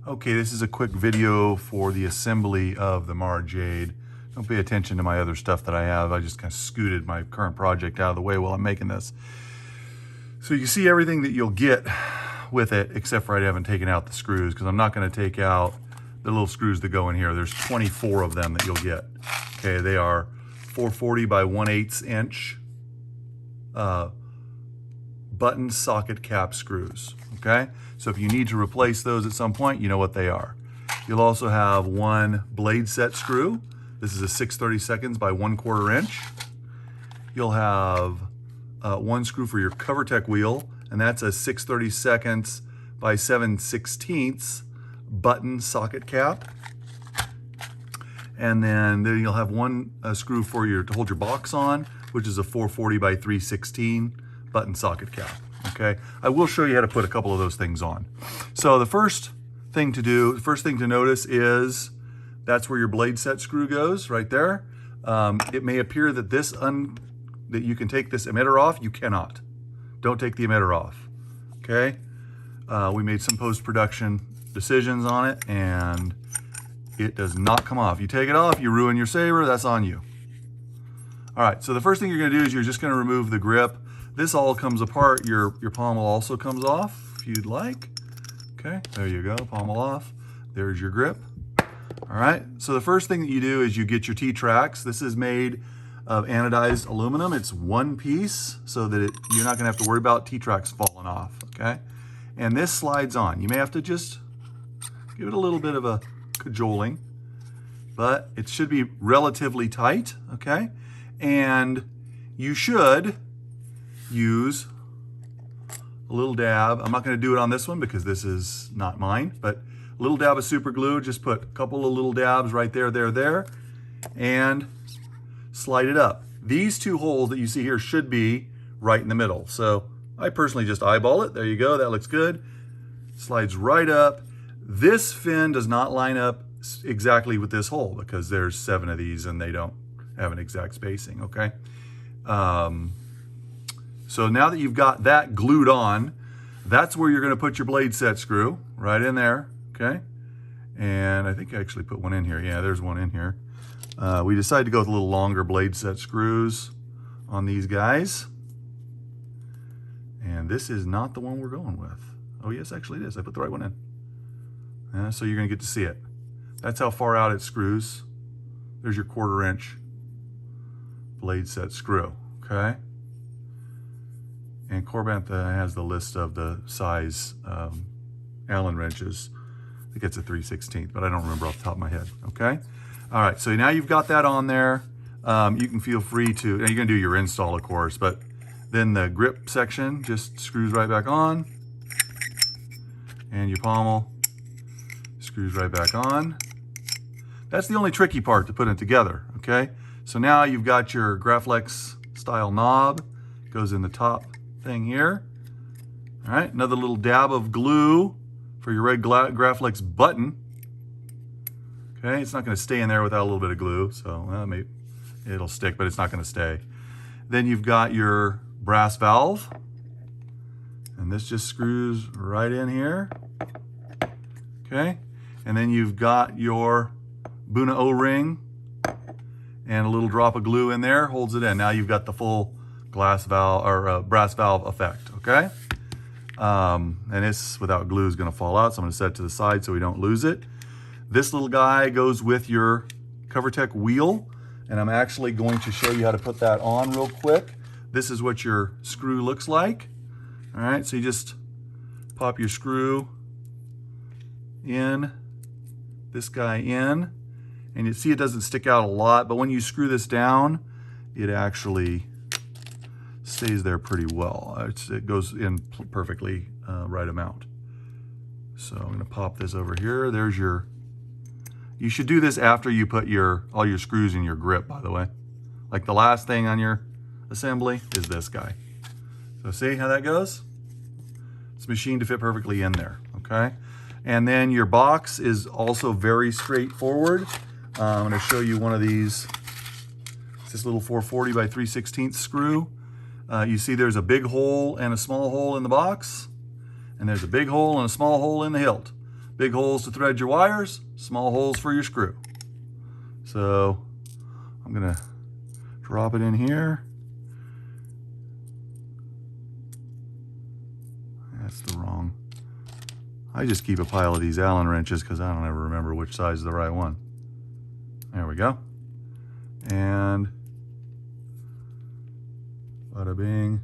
Okay, this is a quick video for the assembly of the Mara Jade. Don't pay attention to my other stuff that I have. I just kind of scooted my current project out of the way while I'm making this. So you see everything that you'll get with it, except for I haven't taken out the screws because I'm not going to take out the little screws that go in here. There's 24 of them that you'll get. Okay, they are 440 by 1/8 inch button socket cap screws. Okay, so if you need to replace those at some point, you know what they are. You'll also have one blade set screw. This is a 6/32 by 1/4 inch. You'll have one screw for your CoverTech wheel, and that's a 6/32 by 7/16 button socket cap. And then you'll have one screw for to hold your box on, which is a 440 by 3/16 button socket cap. Okay, I will show you how to put a couple of those things on. So the first thing to notice is that's where your blade set screw goes, right there. It may appear that that you can take this emitter off. You cannot. Don't take the emitter off. Okay, we made some post-production decisions on it, and it does not come off. You take it off, you ruin your saber. That's on you. All right, so the first thing you're going to do is you're just going to remove the grip. This all comes apart. Your pommel also comes off if you'd like. Okay, there you go, pommel off. There's your grip. All right, so the first thing that you do is you get your T-Tracks. This is made of anodized aluminum. It's one piece so that you're not gonna have to worry about T-Tracks falling off, okay? And this slides on. You may have to just give it a little bit of a cajoling, but it should be relatively tight, okay? And you should use a little dab. I'm not going to do it on this one because this is not mine, but a little dab of super glue. Just put a couple of little dabs right there, and slide it up. These two holes that you see here should be right in the middle. So I personally just eyeball it. There you go. That looks good. Slides right up. This fin does not line up exactly with this hole because there's 7 of these and they don't have an exact spacing, okay? So now that you've got that glued on, that's where you're going to put your blade set screw, right in there, okay? And I think I actually put one in here. Yeah, there's one in here. We decided to go with a little longer blade set screws on these guys. And this is not the one we're going with. Oh yes, actually it is. I put the right one in. So you're going to get to see it. That's how far out it screws. There's your 1/4 inch blade set screw, okay? And Corbantha has the list of the size Allen wrenches. I think it's a 3/16, but I don't remember off the top of my head, okay? All right, so now you've got that on there. You can feel free to, now you're gonna do your install, of course, but then the grip section just screws right back on, and your pommel screws right back on. That's the only tricky part to put it together, okay? So now you've got your Graflex style knob, goes in the top thing here. All right, another little dab of glue for your red Graflex button. Okay, it's not going to stay in there without a little bit of glue, so maybe it'll stick, but it's not going to stay. Then you've got your brass valve, and this just screws right in here. Okay, and then you've got your Buna O-ring and a little drop of glue in there, holds it in. Now you've got the full glass valve or brass valve effect, okay? And this without glue is going to fall out, so I'm going to set it to the side so we don't lose it. This little guy goes with your CoverTech wheel, and I'm actually going to show you how to put that on real quick. This is what your screw looks like. All right, so you just pop your screw in, this guy in, and you see it doesn't stick out a lot, but when you screw this down, it actually stays there pretty well. It goes in perfectly right amount. So I'm going to pop this over here. There's your, you should do this after you put all your screws in your grip, by the way. Like the last thing on your assembly is this guy. So see how that goes? It's machined to fit perfectly in there, okay? And then your box is also very straightforward. I'm going to show you one of these. It's this little 440 by 3/16 screw. You see there's a big hole and a small hole in the box, and there's a big hole and a small hole in the hilt. Big holes to thread your wires, small holes for your screw. So I'm gonna drop it in here. That's the wrong. I just keep a pile of these Allen wrenches because I don't ever remember which side is the right one. There we go. And bada bing,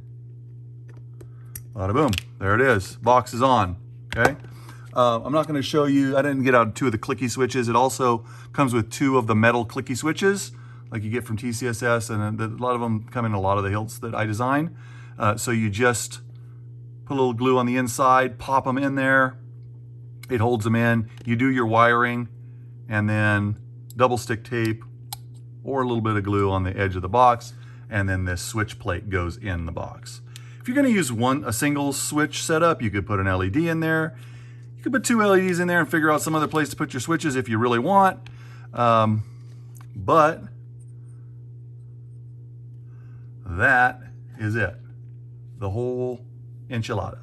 bada boom. There it is. Box is on. Okay. I'm not going to show you. I didn't get out 2 of the clicky switches. It also comes with 2 of the metal clicky switches, like you get from TCSS, and a lot of them come in a lot of the hilts that I design. So you just put a little glue on the inside, pop them in there. It holds them in. You do your wiring, and then double stick tape or a little bit of glue on the edge of the box, and then this switch plate goes in the box. If you're going to use a single switch setup, you could put an LED in there. You could put 2 LEDs in there and figure out some other place to put your switches if you really want. But that is it. The whole enchilada.